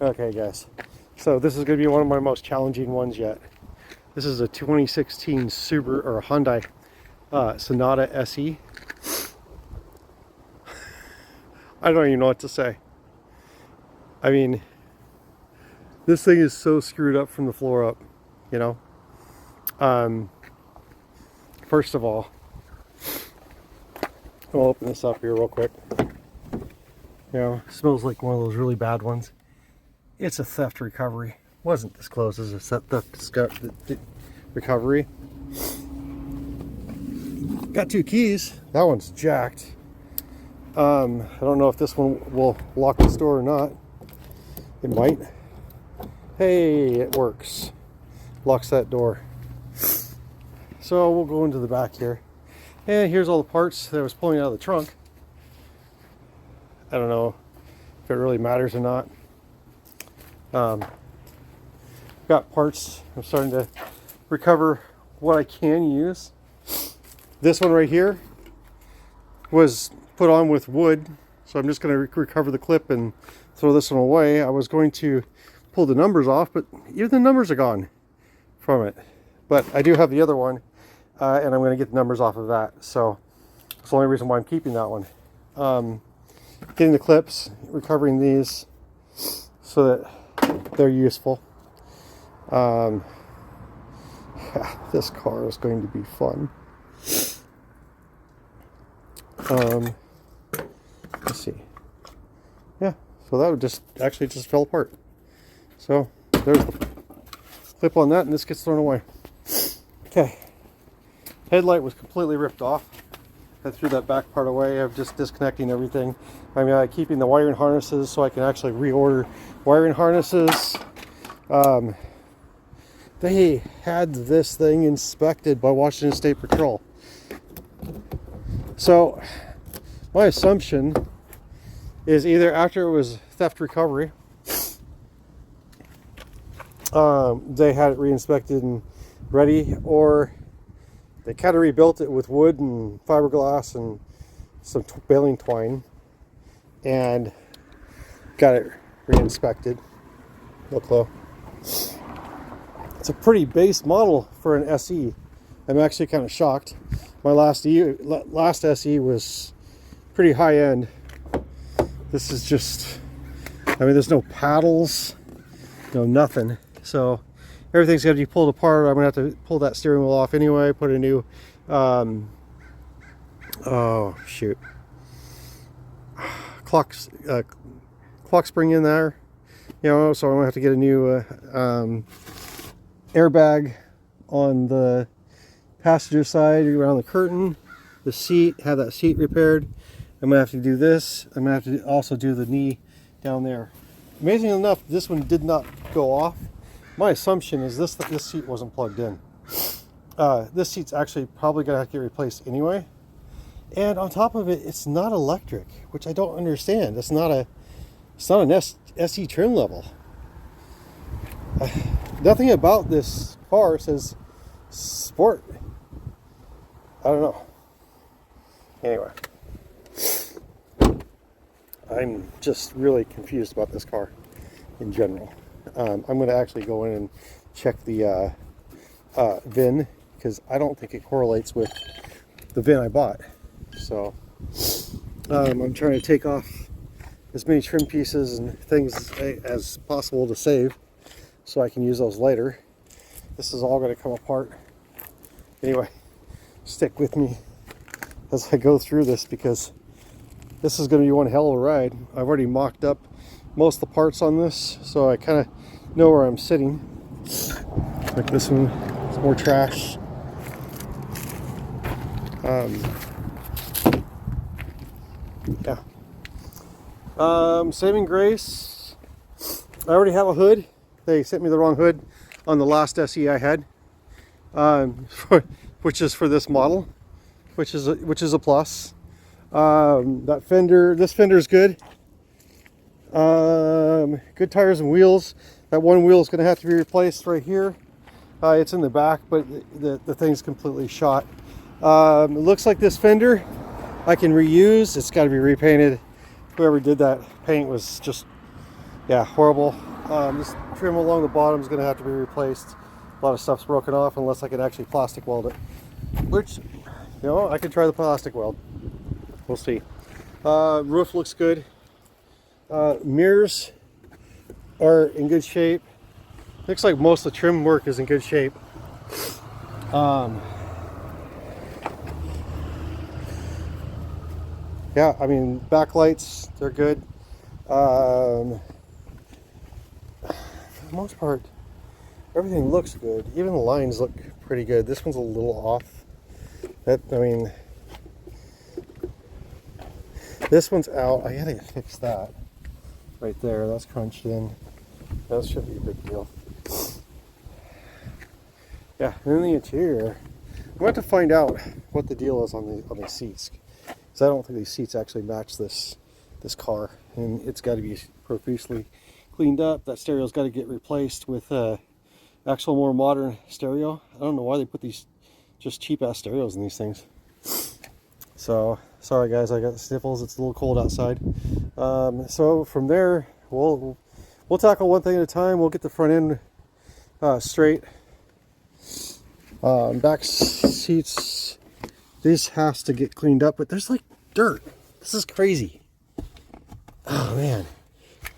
Okay guys, so this is going to be one of my most challenging ones yet. This is a 2016 Subaru or Hyundai Sonata SE. I don't even know what to say. I mean, this thing is so screwed up from the floor up, you know. First of all, I'll open this up here real quick. You know, it smells like one of those really bad ones. It's a theft recovery. Wasn't disclosed as a theft recovery. Got two keys. That one's jacked. I don't know if this one will lock this door or not. It might. Hey, it works. Locks that door. So we'll go into the back here. And here's all the parts that I was pulling out of the trunk. I don't know if it really matters or not. Got parts. I'm starting to recover what I can use. This one right here was put on with wood, so I'm just going to recover the clip and throw this one away. I was going to pull the numbers off, but even the numbers are gone from it. But I do have the other one, and I'm going to get the numbers off of that. So that's the only reason why I'm keeping that one. Getting the clips, recovering these so that they're useful. Yeah, this car is going to be fun. Let's see. Yeah, so that would just fell apart. So there's the clip on that, and this gets thrown away. Okay, headlight was completely ripped off. I threw that back part away. I'm just disconnecting everything. I'm keeping the wiring harnesses so I can actually reorder wiring harnesses. They had this thing inspected by Washington State Patrol. So my assumption is either after it was theft recovery, they had it re-inspected and ready, or they kind of rebuilt it with wood and fiberglass and some baling twine and got it re-inspected. Look low. It's a pretty base model for an SE. I'm actually kind of shocked. My last SE was pretty high end. This is just, I mean, there's no paddles, no nothing. So everything's got to be pulled apart. I'm gonna have to pull that steering wheel off anyway. Put a new, oh shoot, clock spring in there. You know, so I'm gonna have to get a new airbag on the passenger side around the curtain. The seat, have that seat repaired. I'm gonna have to do this. I'm gonna have to also do the knee down there. Amazingly enough, this one did not go off. My assumption is this seat wasn't plugged in. This seat's actually probably gonna have to get replaced anyway. And on top of it, it's not electric, which I don't understand. It's not an SE trim level. Nothing about this car says sport. I don't know. Anyway, I'm just really confused about this car in general. I'm going to actually go in and check the VIN, because I don't think it correlates with the VIN I bought. So I'm trying to take off as many trim pieces and things as possible to save, so I can use those later. This is all going to come apart. Anyway, stick with me as I go through this, because this is going to be one hell of a ride. I've already mocked up most of the parts on this, so I kind of know where I'm sitting. Like this one, it's more trash. Yeah. Saving grace, I already have a hood. They sent me the wrong hood on the last SE I had, which is for this model, which is a plus. That fender, this fender is good. Good tires and wheels. That one wheel is going to have to be replaced right here. It's in the back, but the thing's completely shot. It looks like this fender I can reuse. It's got to be repainted. Whoever did that paint was just, yeah, horrible. This trim along the bottom is going to have to be replaced. A lot of stuff's broken off unless I can actually plastic weld it. Which, you know, I could try the plastic weld. We'll see. Roof looks good. Mirrors are in good shape. Looks like most of the trim work is in good shape. Yeah, I mean, backlights, they're good. For the most part, everything looks good. Even the lines look pretty good. This one's a little off. I mean, this one's out. I gotta fix that right there. That's crunched in. That should be a big deal. Yeah, and in the interior, I'm going to find out what the deal is on the seats, because I don't think these seats actually match this car, and it's got to be profusely cleaned up. That stereo's got to get replaced with actual more modern stereo. I don't know why they put these just cheap ass stereos in these things. So sorry guys, I got the sniffles. It's a little cold outside. So from there, we'll tackle one thing at a time. We'll get the front end straight. Back seats, this has to get cleaned up, but there's like dirt. This is crazy. Oh man,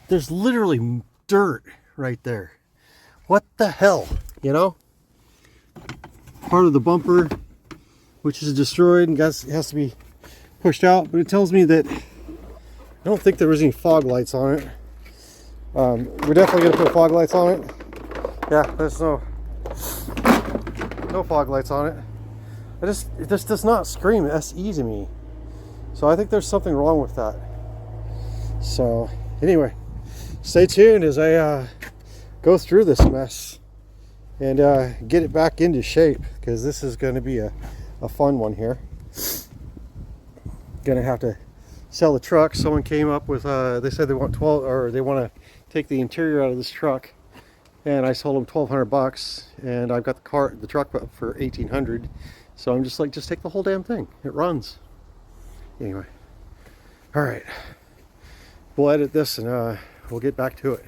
there's literally dirt right there. What the hell, you know? Part of the bumper, which is destroyed and has to be pushed out, but it tells me that I don't think there was any fog lights on it. We're definitely gonna put fog lights on it. Yeah, there's no fog lights on it. This does not scream SE to me. So I think there's something wrong with that. So anyway, stay tuned as I go through this mess and get it back into shape, because this is going to be a fun one here. Gonna have to sell the truck. Someone came up with they said they want 12, or they want to take the interior out of this truck, and I sold them $1,200, and I've got the truck up for $1,800. So I'm just like, just take the whole damn thing. It runs. Anyway, all right, we'll edit this and we'll get back to it.